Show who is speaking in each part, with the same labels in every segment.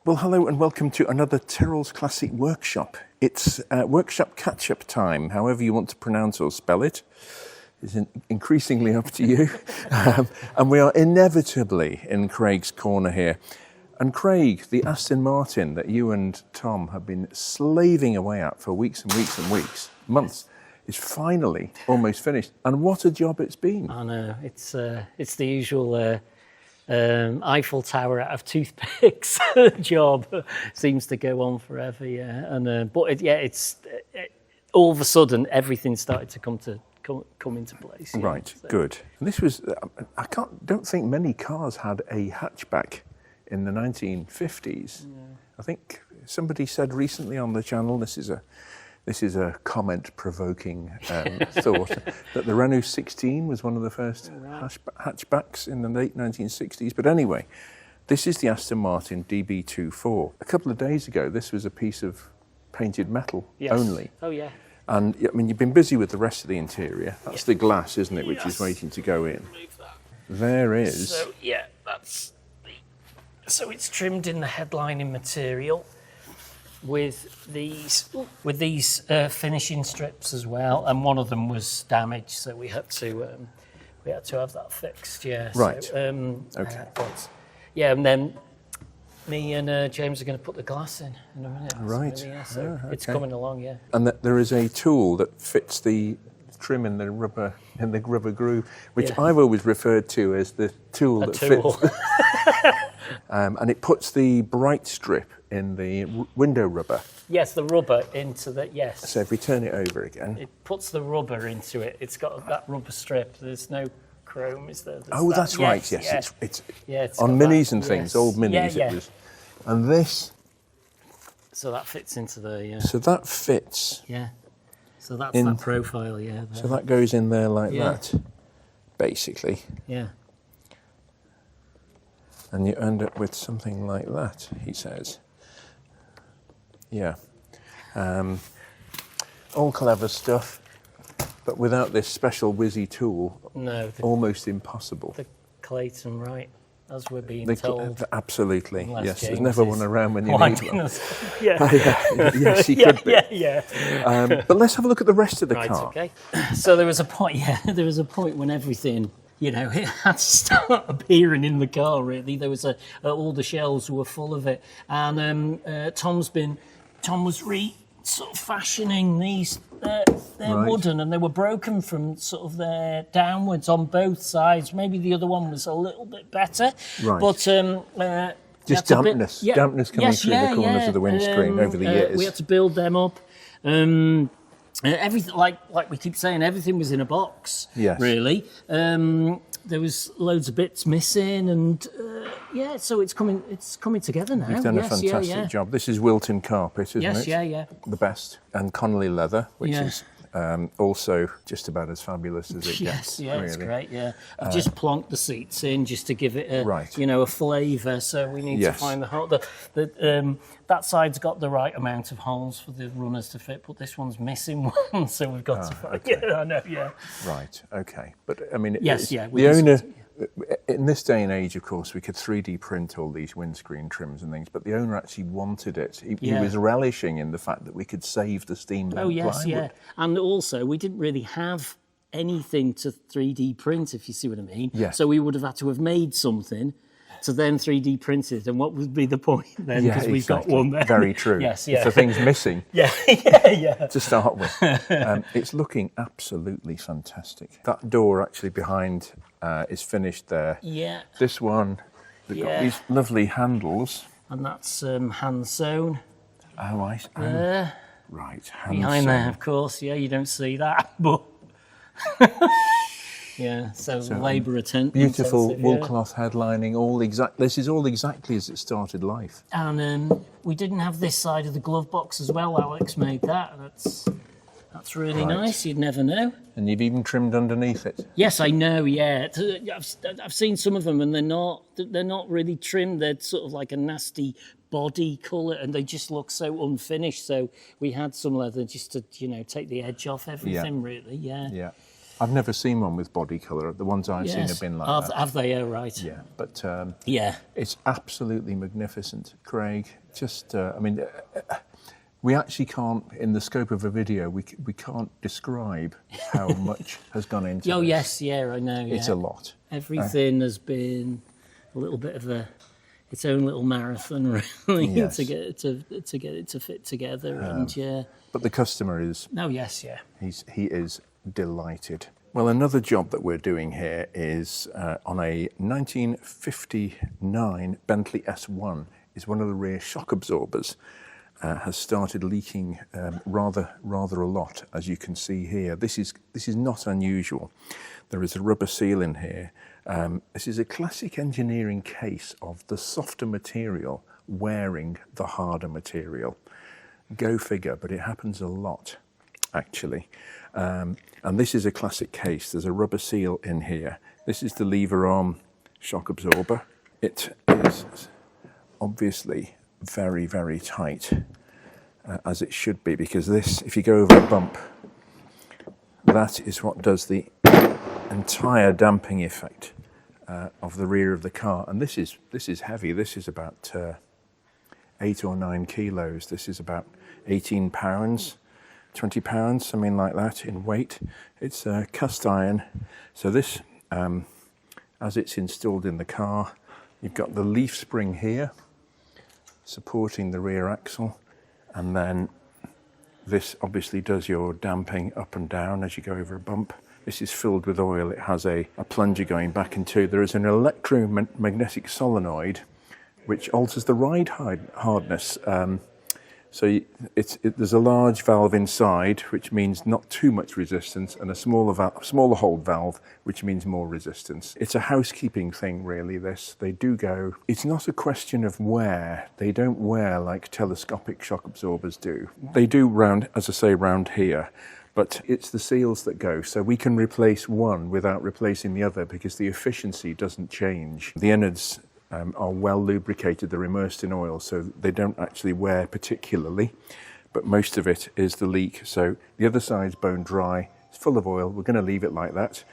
Speaker 1: Well, hello and welcome to another Tyrrell's Classic Workshop. It's workshop catch-up time, however you want to pronounce or spell it. It's increasingly up to you. And we are inevitably in Craig's corner here. And Craig, the Aston Martin that you and Tom have been slaving away at for weeks and weeks and weeks, months, is finally almost finished. And what a job it's been.
Speaker 2: I know, it's the usual Eiffel Tower out of toothpicks job. Seems to go on forever, yeah. And it's all of a sudden everything started to come into place.
Speaker 1: Right,
Speaker 2: so.
Speaker 1: Good. And this was don't think many cars had a hatchback in the 1950s. Yeah. I think somebody said recently on the channel, this is a comment-provoking thought, that the Renault 16 was one of the first hatchbacks in the late 1960s. But anyway, this is the Aston Martin DB24. A couple of days ago, this was a piece of painted metal only.
Speaker 2: Oh, yeah.
Speaker 1: And I mean, you've been busy with the rest of the interior. That's the glass, isn't it, which is waiting to go in.
Speaker 2: There is. So, yeah, so it's trimmed in the headlining material with these finishing strips as well, and one of them was damaged, so we had to have that fixed. Yeah.
Speaker 1: Right.
Speaker 2: So,
Speaker 1: okay.
Speaker 2: And then me and James are going to put the glass in a minute.
Speaker 1: Right.
Speaker 2: So, yeah, so it's coming along. Yeah.
Speaker 1: And that there is a tool that fits the trim in the rubber groove, which I've always referred to as the tool that fits. And it puts the bright strip in the window rubber. Yes, the rubber into the, yes. So if we turn it over again.
Speaker 2: It puts the rubber into it. It's got that rubber strip. There's no chrome, is there?
Speaker 1: That's right, yes. It's on minis and things, old minis it was. And this.
Speaker 2: So that fits into the...
Speaker 1: So that fits.
Speaker 2: Yeah. So that's that profile, yeah. There.
Speaker 1: So that goes in there like that, basically.
Speaker 2: Yeah.
Speaker 1: And you end up with something like that, he says. Yeah. All clever stuff, but without this special whizzy tool, almost impossible.
Speaker 2: The Clayton, right, as we're being told.
Speaker 1: Absolutely, yes. There's never one around when you need one.
Speaker 2: Yes,
Speaker 1: he could be.
Speaker 2: Yeah.
Speaker 1: But let's have a look at the rest of the car.
Speaker 2: Okay. So there was a point when everything, it had to start appearing in the car, really. There was all the shelves were full of it. And Tom was sort of fashioning these, they're wooden, and they were broken from sort of their downwards on both sides. Maybe the other one was a little bit better.
Speaker 1: Right.
Speaker 2: But
Speaker 1: just dampness. Dampness coming through the corners of the windscreen over the years.
Speaker 2: We had to build them up. Everything, like we keep saying, everything was in a box.
Speaker 1: Yes.
Speaker 2: Really. There was loads of bits missing, and so it's coming together now.
Speaker 1: You've done a fantastic job. This is Wilton carpet, isn't it?
Speaker 2: Yeah.
Speaker 1: The best, and Connolly leather, which is also just about as fabulous as it gets.
Speaker 2: Yes,
Speaker 1: really.
Speaker 2: It's great. Yeah, I've just plonked the seats in just to give it a flavour. So we need to find the hole. That side's got the right amount of holes for the runners to fit, but this one's missing one, so we've got to find.
Speaker 1: Okay.
Speaker 2: Yeah, I know. Yeah.
Speaker 1: Right. Okay. But I mean,
Speaker 2: the
Speaker 1: owner. In this day and age, of course, we could 3D print all these windscreen trims and things, but the owner actually wanted it. He was relishing in the fact that we could save the steam plywood.
Speaker 2: Yeah. And also, we didn't really have anything to 3D print, if you see what I mean.
Speaker 1: Yes.
Speaker 2: So we would have had to have made something to then 3D print it, and what would be the point then? Because we've got one there.
Speaker 1: Very true.
Speaker 2: Yes,
Speaker 1: For things missing.
Speaker 2: Yeah.
Speaker 1: To start with. It's looking absolutely fantastic. That door actually behind is finished there.
Speaker 2: Yeah.
Speaker 1: This one, they've got these lovely handles.
Speaker 2: And that's hand sewn.
Speaker 1: Oh, I see. Right, hand
Speaker 2: behind
Speaker 1: sewn.
Speaker 2: there, of course. Yeah, you don't see that, but... so labour intensive.
Speaker 1: Beautiful wool cloth headlining, this is all exactly as it started life.
Speaker 2: And we didn't have this side of the glove box as well. Alex made that. That's really nice. You'd never know.
Speaker 1: And you've even trimmed underneath it.
Speaker 2: Yes, I know. Yeah, I've seen some of them, and they're not really trimmed. They're sort of like a nasty body colour, and they just look so unfinished. So we had some leather just to take the edge off everything. Really. Yeah.
Speaker 1: I've never seen one with body colour. The ones I've seen have been like that.
Speaker 2: Have they? Oh, right.
Speaker 1: Yeah, but
Speaker 2: Yeah.
Speaker 1: it's absolutely magnificent, Craig. Just, we actually can't, in the scope of a video, we can't describe how much has gone into
Speaker 2: Oh,
Speaker 1: this.
Speaker 2: yes, yeah, I know.
Speaker 1: It's
Speaker 2: yeah.
Speaker 1: a lot.
Speaker 2: Everything has been a little bit of its own little marathon, really,
Speaker 1: Yes.
Speaker 2: to get it to fit together. And yeah.
Speaker 1: But the customer is,
Speaker 2: Oh, yes, yeah.
Speaker 1: he is delighted. Well, another job that we're doing here is on a 1959 Bentley S1. Is one of the rear shock absorbers has started leaking rather a lot, as you can see here. This is not unusual. There is a rubber seal in here. This is a classic engineering case of the softer material wearing the harder material. Go figure, but it happens a lot, actually. And this is a classic case. There's a rubber seal in here. This is the lever arm shock absorber. It is obviously very, very tight, as it should be, because this, if you go over a bump, that is what does the entire damping effect of the rear of the car. And this is heavy. This is about 8 or 9 kilos. This is about 18 pounds, 20 pounds, something like that in weight. It's cast iron. So this, as it's installed in the car, you've got the leaf spring here supporting the rear axle, and then this obviously does your damping up and down as you go over a bump. This is filled with oil. It has a plunger going back into. There is an electromagnetic solenoid which alters the ride hardness. So there's a large valve inside, which means not too much resistance, and a smaller hold valve, which means more resistance. It's a housekeeping thing, really, this. They do go. It's not a question of wear. They don't wear like telescopic shock absorbers do. They do round, as I say, round here, but it's the seals that go. So we can replace one without replacing the other because the efficiency doesn't change. The innards are well lubricated, they're immersed in oil, so they don't actually wear particularly, but most of it is the leak. So the other side's bone dry, it's full of oil, we're going to leave it like that.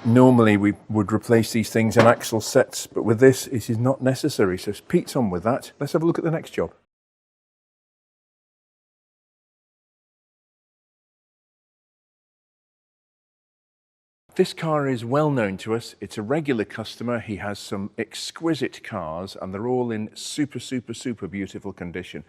Speaker 1: Normally we would replace these things in axle sets, but with this it is not necessary, so Pete's on with that. Let's have a look at the next job. This car is well known to us. It's a regular customer. He has some exquisite cars and they're all in super beautiful condition.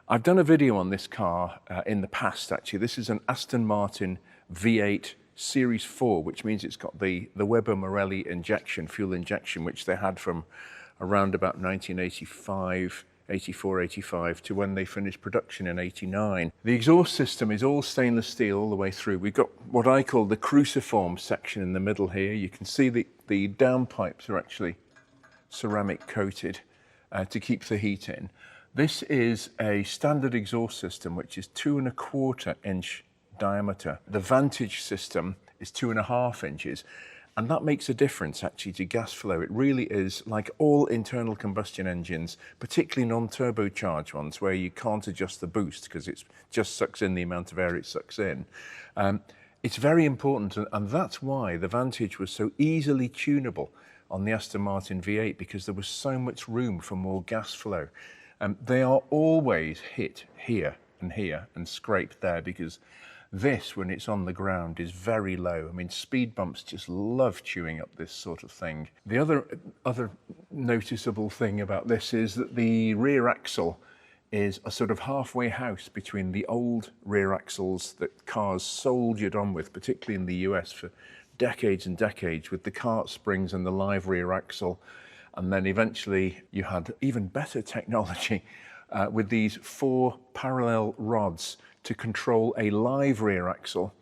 Speaker 1: I've done a video on this car in the past, actually. This is an Aston Martin V8 Series 4, which means it's got the Weber Morelli injection, fuel injection, which they had from around about 1985, 84, 85 to when they finished production in 89. The exhaust system is all stainless steel all the way through. We've got what I call the cruciform section in the middle here. You can see the downpipes are actually ceramic coated to keep the heat in. This is a standard exhaust system which is 2¼ inch diameter. The Vantage system is 2½ inches. And that makes a difference actually to gas flow. It really is, like all internal combustion engines, particularly non-turbocharged ones where you can't adjust the boost because it just sucks in the amount of air it sucks in. It's very important, and that's why the Vantage was so easily tunable on the Aston Martin V8, because there was so much room for more gas flow. They are always hit here and scraped there, because this, when it's on the ground, is very low. I mean, speed bumps just love chewing up this sort of thing. The other noticeable thing about this is that the rear axle is a sort of halfway house between the old rear axles that cars soldiered on with, particularly in the US for decades and decades, with the cart springs and the live rear axle. And then eventually you had even better technology with these 4 parallel rods to control a live rear axle,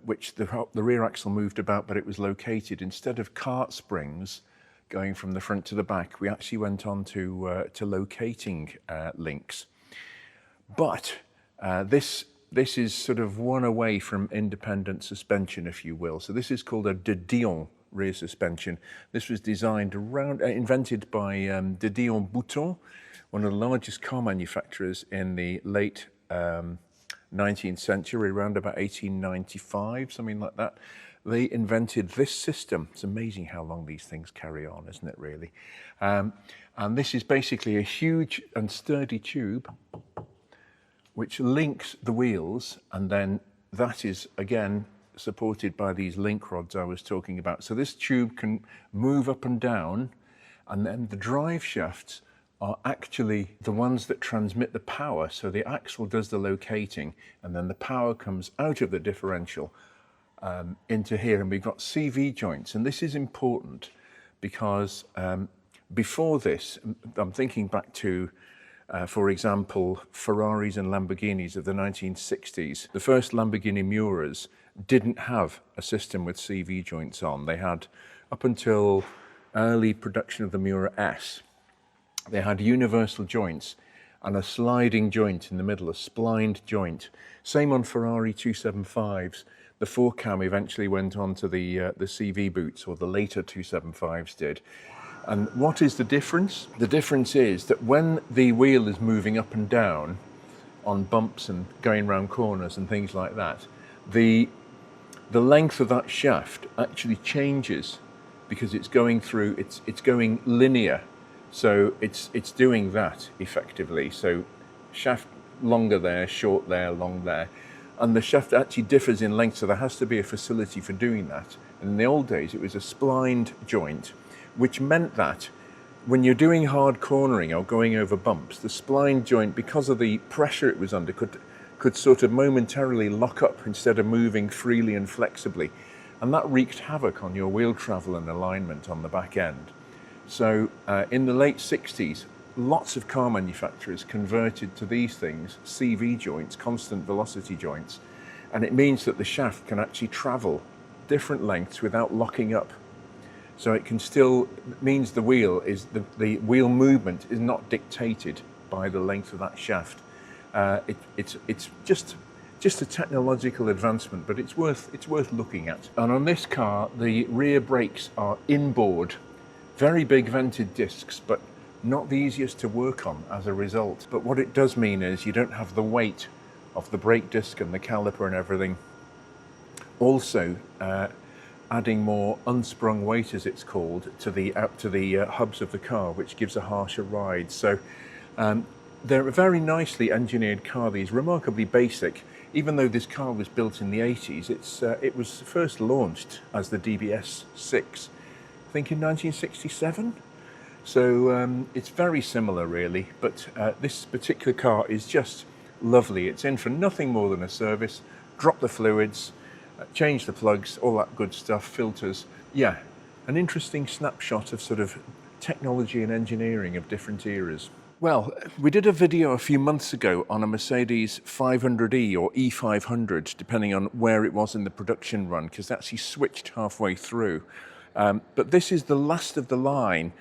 Speaker 1: which the rear axle moved about, but it was located. Instead of cart springs going from the front to the back, we actually went on to locating links. But this is sort of one away from independent suspension, if you will. So this is called a de Dion rear suspension. This was invented by de Dion Bouton, one of the largest car manufacturers in the late 19th century, around about 1895, something like that. They invented this system. It's amazing how long these things carry on, isn't it, really? And this is basically a huge and sturdy tube which links the wheels, and then that is, again, supported by these link rods I was talking about. So this tube can move up and down, and then the drive shafts are actually the ones that transmit the power. So the axle does the locating, and then the power comes out of the differential into here, and we've got CV joints. And this is important because before this, I'm thinking back to for example, Ferraris and Lamborghinis of the 1960s. The first Lamborghini Miuras didn't have a system with CV joints on. They had, up until early production of the Miura S, they had universal joints and a sliding joint in the middle, a splined joint. Same on Ferrari 275s. The 4-cam eventually went on to the CV boots, or the later 275s did. And what is the difference? The difference is that when the wheel is moving up and down on bumps and going around corners and things like that, the length of that shaft actually changes because it's going through, it's going linear. So it's doing that effectively. So shaft longer there, short there, long there. And the shaft actually differs in length, so there has to be a facility for doing that. And in the old days, it was a splined joint, which meant that when you're doing hard cornering or going over bumps, the spline joint, because of the pressure it was under, could sort of momentarily lock up instead of moving freely and flexibly. And that wreaked havoc on your wheel travel and alignment on the back end. So in the late 60s, lots of car manufacturers converted to these things, CV joints, constant velocity joints, and it means that the shaft can actually travel different lengths without locking up. So it can still, it means the wheel is, the wheel movement is not dictated by the length of that shaft. It's just a technological advancement, but it's worth looking at. And on this car, the rear brakes are inboard, very big vented discs, but not the easiest to work on as a result. But what it does mean is you don't have the weight of the brake disc and the caliper and everything. Also, adding more unsprung weight, as it's called, to the hubs of the car, which gives a harsher ride. So they're a very nicely engineered car, these, remarkably basic. Even though this car was built in the 80s, it was first launched as the DBS6, I think in 1967. So it's very similar, really, but this particular car is just lovely. It's in for nothing more than a service, drop the fluids, change the plugs, all that good stuff, filters. Yeah, an interesting snapshot of sort of technology and engineering of different eras. Well, we did a video a few months ago on a Mercedes 500e or E500, depending on where it was in the production run, because that's actually switched halfway through. But this is the last of the line.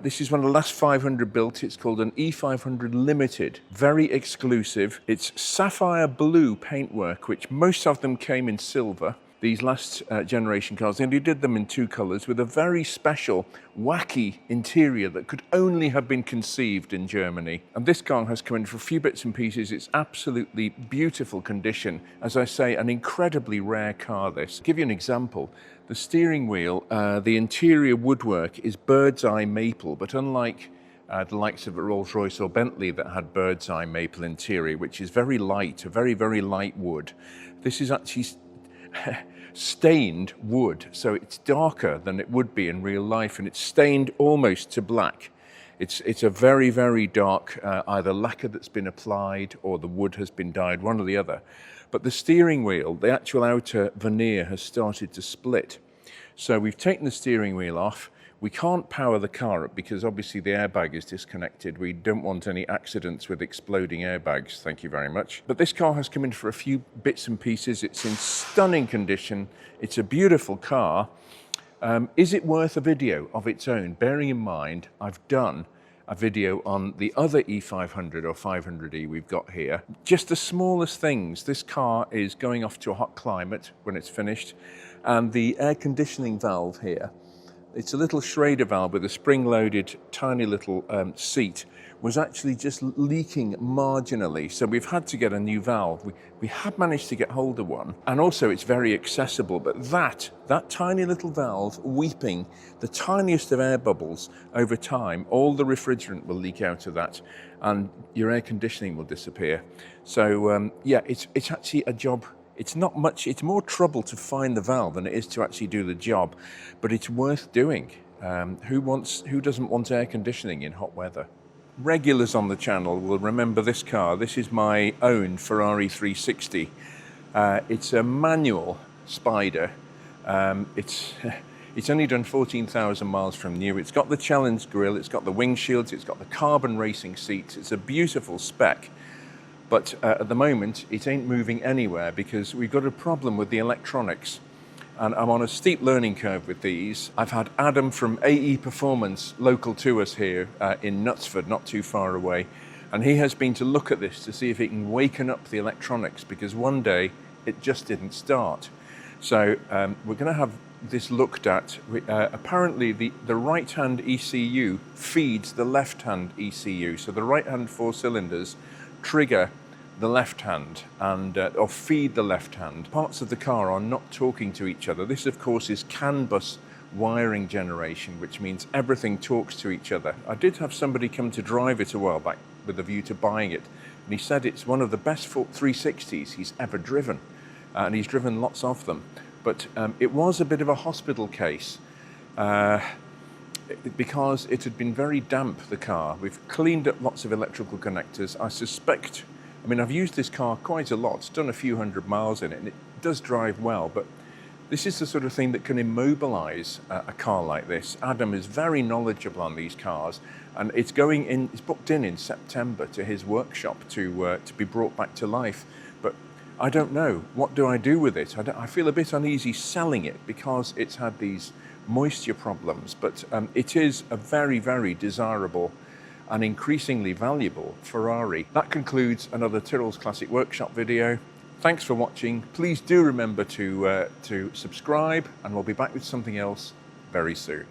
Speaker 1: This is one of the last 500 built. It's called an E500 Limited, very exclusive. It's sapphire blue paintwork, which most of them came in silver. These last generation cars, and he did them in 2 colours with a very special, wacky interior that could only have been conceived in Germany. And this car has come in for a few bits and pieces. It's absolutely beautiful condition. As I say, an incredibly rare car, this. To give you an example, the steering wheel, the interior woodwork is bird's eye maple, but unlike the likes of a Rolls-Royce or Bentley that had bird's eye maple interior, which is very light, a very, very light wood, this is actually stained wood, so it's darker than it would be in real life, and it's stained almost to black. It's a very, very dark either lacquer that's been applied or the wood has been dyed, one or the other. But the steering wheel, the actual outer veneer has started to split. So we've taken the steering wheel off. We can't power the car up because obviously the airbag is disconnected. We don't want any accidents with exploding airbags, thank you very much. But this car has come in for a few bits and pieces. It's in stunning condition. It's a beautiful car. Is it worth a video of its own? Bearing in mind, I've done a video on the other E500 or 500e we've got here. Just the smallest things. This car is going off to a hot climate when it's finished, and the air conditioning valve here It's a little Schrader valve with a spring-loaded tiny little seat, was actually just leaking marginally. So we've had to get a new valve. We have managed to get hold of one, and also it's very accessible, but that tiny little valve weeping the tiniest of air bubbles over time, all the refrigerant will leak out of that and your air conditioning will disappear. So yeah, it's actually a job. It's not much, it's more trouble to find the valve than it is to actually do the job, but it's worth doing. Who doesn't want air conditioning in hot weather? Regulars on the channel will remember this car. This is my own Ferrari 360. It's a manual Spider. It's only done 14,000 miles from new. It's got the challenge grille, it's got the windshields, it's got the carbon racing seats. It's a beautiful spec. But at the moment, it ain't moving anywhere because we've got a problem with the electronics. And I'm on a steep learning curve with these. I've had Adam from AE Performance, local to us here in Knutsford, not too far away. And he has been to look at this to see if he can waken up the electronics, because one day it just didn't start. So we're going to have this looked at. Apparently the right-hand ECU feeds the left-hand ECU. So the right-hand 4 cylinders trigger the left hand and or feed the left hand. Parts of the car are not talking to each other. This of course is CAN bus wiring generation, which means everything talks to each other. I did have somebody come to drive it a while back with a view to buying it, and he said it's one of the best 360s he's ever driven, and he's driven lots of them. But it was a bit of a hospital case because it had been very damp, the car. We've cleaned up lots of electrical connectors. I suspect, I mean, I've used this car quite a lot. It's done a few hundred miles in it, and it does drive well, but this is the sort of thing that can immobilize a car like this. Adam is very knowledgeable on these cars, and it's going in, it's booked in September to his workshop to be brought back to life. But I don't know, what do I do with it? I feel a bit uneasy selling it because it's had these moisture problems, but it is a very, very desirable and increasingly valuable Ferrari. That concludes another Tyrrell's Classic Workshop video. Thanks for watching. Please do remember to subscribe, and we'll be back with something else very soon.